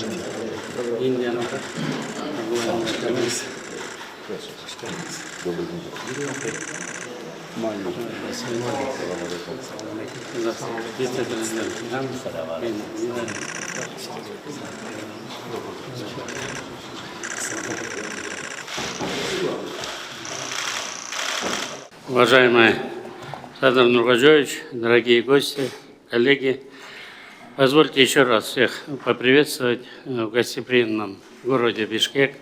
Индия. Уважаемый Садар Нургазевич, дорогие гости, коллеги, позвольте еще раз всех поприветствовать в гостеприимном городе Бишкек.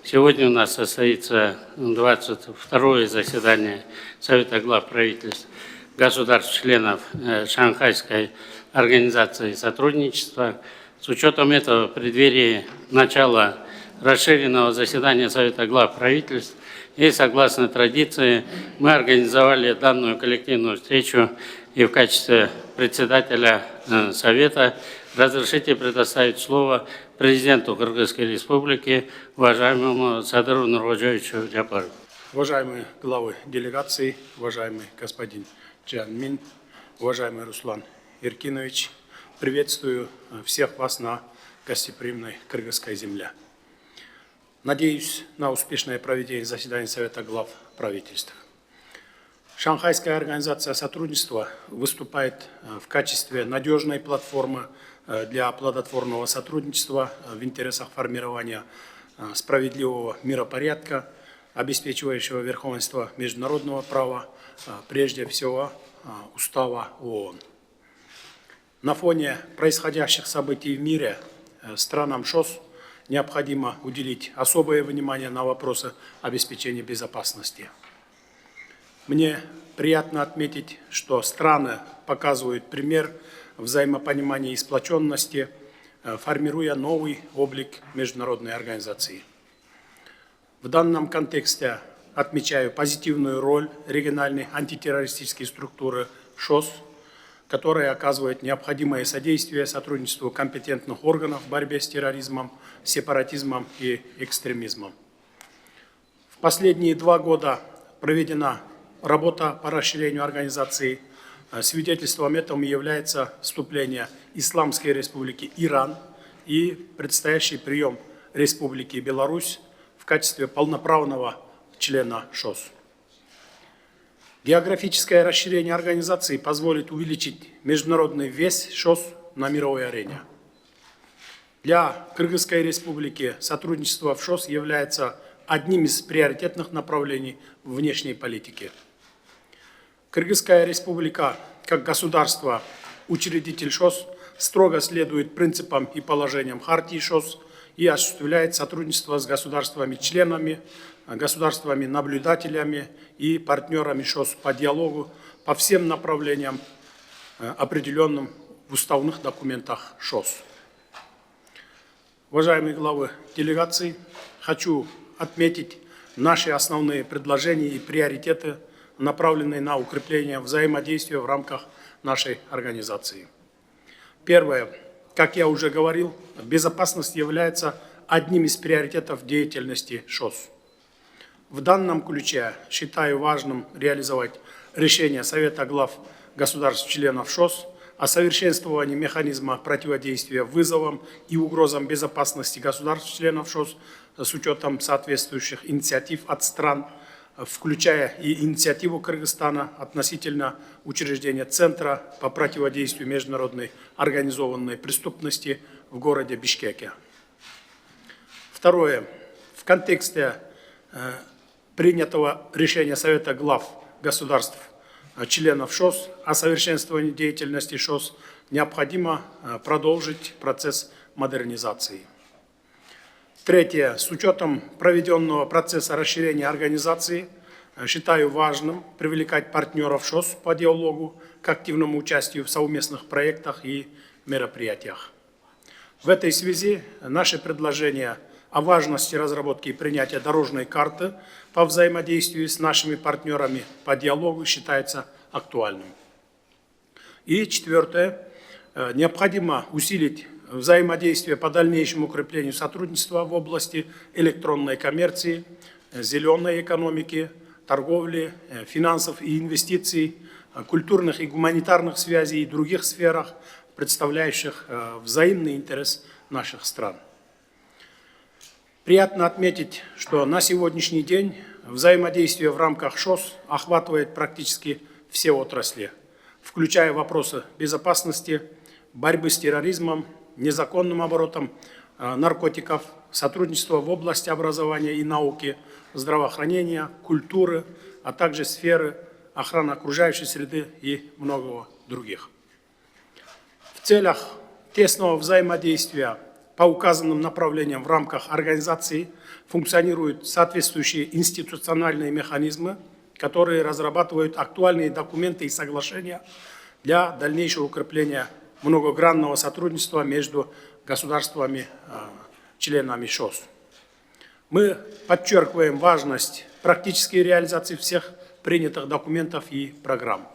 Сегодня у нас состоится 22-е заседание Совета глав правительств государств-членов Шанхайской организации сотрудничества. С учетом этого, в преддверии начала расширенного заседания Совета глав правительств и согласно традиции мы организовали данную коллективную встречу, и в качестве председателя Совета разрешите предоставить слово президенту Кыргызской Республики, уважаемому Садыру Нургазевичу Джапарову. Уважаемые главы делегации, уважаемый господин Чжан Мин, уважаемый Руслан Иркинович, приветствую всех вас на гостеприимной кыргызской земле. Надеюсь на успешное проведение заседания Совета глав правительств. Шанхайская организация сотрудничества выступает в качестве надежной платформы для плодотворного сотрудничества в интересах формирования справедливого миропорядка, обеспечивающего верховенство международного права, прежде всего Устава ООН. На фоне происходящих событий в мире странам ШОС необходимо уделить особое внимание на вопросы обеспечения безопасности. Мне приятно отметить, что страны показывают пример взаимопонимания и сплоченности, формируя новый облик международной организации. В данном контексте отмечаю позитивную роль региональной антитеррористической структуры ШОС, которая оказывает необходимое содействие сотрудничеству компетентных органов в борьбе с терроризмом, сепаратизмом и экстремизмом. В последние 2 года проведена работа по расширению организации. Свидетельством этому является вступление Исламской Республики Иран и предстоящий прием Республики Беларусь в качестве полноправного члена ШОС. Географическое расширение организации позволит увеличить международный вес ШОС на мировой арене. Для Кыргызской Республики сотрудничество в ШОС является одним из приоритетных направлений внешней политики. Кыргызская Республика, как государство, учредитель ШОС, строго следует принципам и положениям Хартии ШОС и осуществляет сотрудничество с государствами-членами, государствами-наблюдателями и партнерами ШОС по диалогу по всем направлениям, определенным в уставных документах ШОС. Уважаемые главы делегаций, хочу отметить наши основные предложения и приоритеты, направленные на укрепление взаимодействия в рамках нашей организации. Первое. Как я уже говорил, безопасность является одним из приоритетов деятельности ШОС. В данном ключе считаю важным реализовать решение Совета глав государств-членов ШОС о совершенствовании механизма противодействия вызовам и угрозам безопасности государств-членов ШОС с учетом соответствующих инициатив от стран, включая и инициативу Кыргызстана относительно учреждения Центра по противодействию международной организованной преступности в городе Бишкеке. Второе. В контексте принятого решения Совета глав государств членов ШОС о совершенствовании деятельности ШОС необходимо продолжить процесс модернизации. Третье. С учетом проведенного процесса расширения организации считаю важным привлекать партнеров ШОС по диалогу к активному участию в совместных проектах и мероприятиях. В этой связи наши предложения о важности разработки и принятия дорожной карты по взаимодействию с нашими партнерами по диалогу считается актуальным. И четвертое. Необходимо усилить взаимодействие по дальнейшему укреплению сотрудничества в области электронной коммерции, зеленой экономики, торговли, финансов и инвестиций, культурных и гуманитарных связей и других сферах, представляющих взаимный интерес наших стран. Приятно отметить, что на сегодняшний день взаимодействие в рамках ШОС охватывает практически все отрасли, включая вопросы безопасности, борьбы с терроризмом, незаконным оборотом наркотиков, сотрудничество в области образования и науки, здравоохранения, культуры, а также сферы охраны окружающей среды и многого других. В целях тесного взаимодействия по указанным направлениям в рамках организации функционируют соответствующие институциональные механизмы, которые разрабатывают актуальные документы и соглашения для дальнейшего укрепления многогранного сотрудничества между государствами, членами ШОС. Мы подчеркиваем важность практической реализации всех принятых документов и программ.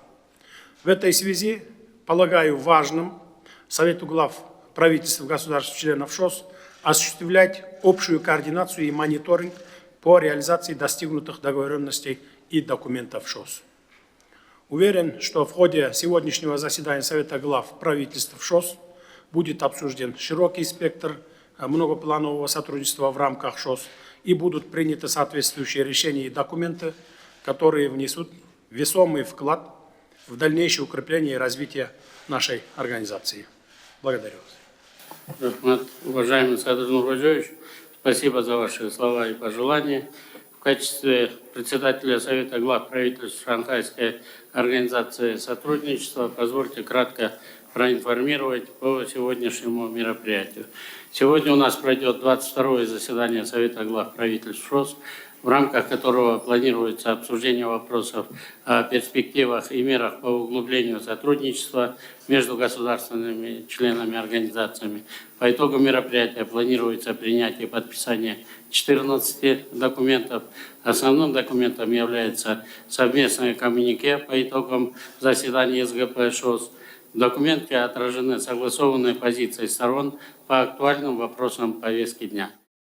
В этой связи полагаю важным Совету глав правительств государств-членов ШОС осуществлять общую координацию и мониторинг по реализации достигнутых договоренностей и документов ШОС. Уверен, что в ходе сегодняшнего заседания Совета глав правительств ШОС будет обсужден широкий спектр многопланового сотрудничества в рамках ШОС и будут приняты соответствующие решения и документы, которые внесут весомый вклад в дальнейшее укрепление и развитие нашей организации. Благодарю вас. Уважаемый Садыр Нургожоевич, спасибо за ваши слова и пожелания. В качестве председателя Совета глав правительств Шанхайской организации сотрудничества позвольте кратко проинформировать по сегодняшнему мероприятию. Сегодня у нас пройдет 22-е заседание Совета глав правительств ШОС, в рамках которого планируется обсуждение вопросов о перспективах и мерах по углублению сотрудничества между государственными членами организациями. По итогам мероприятия планируется принятие и подписание 14 документов. Основным документом является совместное коммюнике по итогам заседания СГП ШОС. В документе отражены согласованные позиции сторон по актуальным вопросам повестки дня.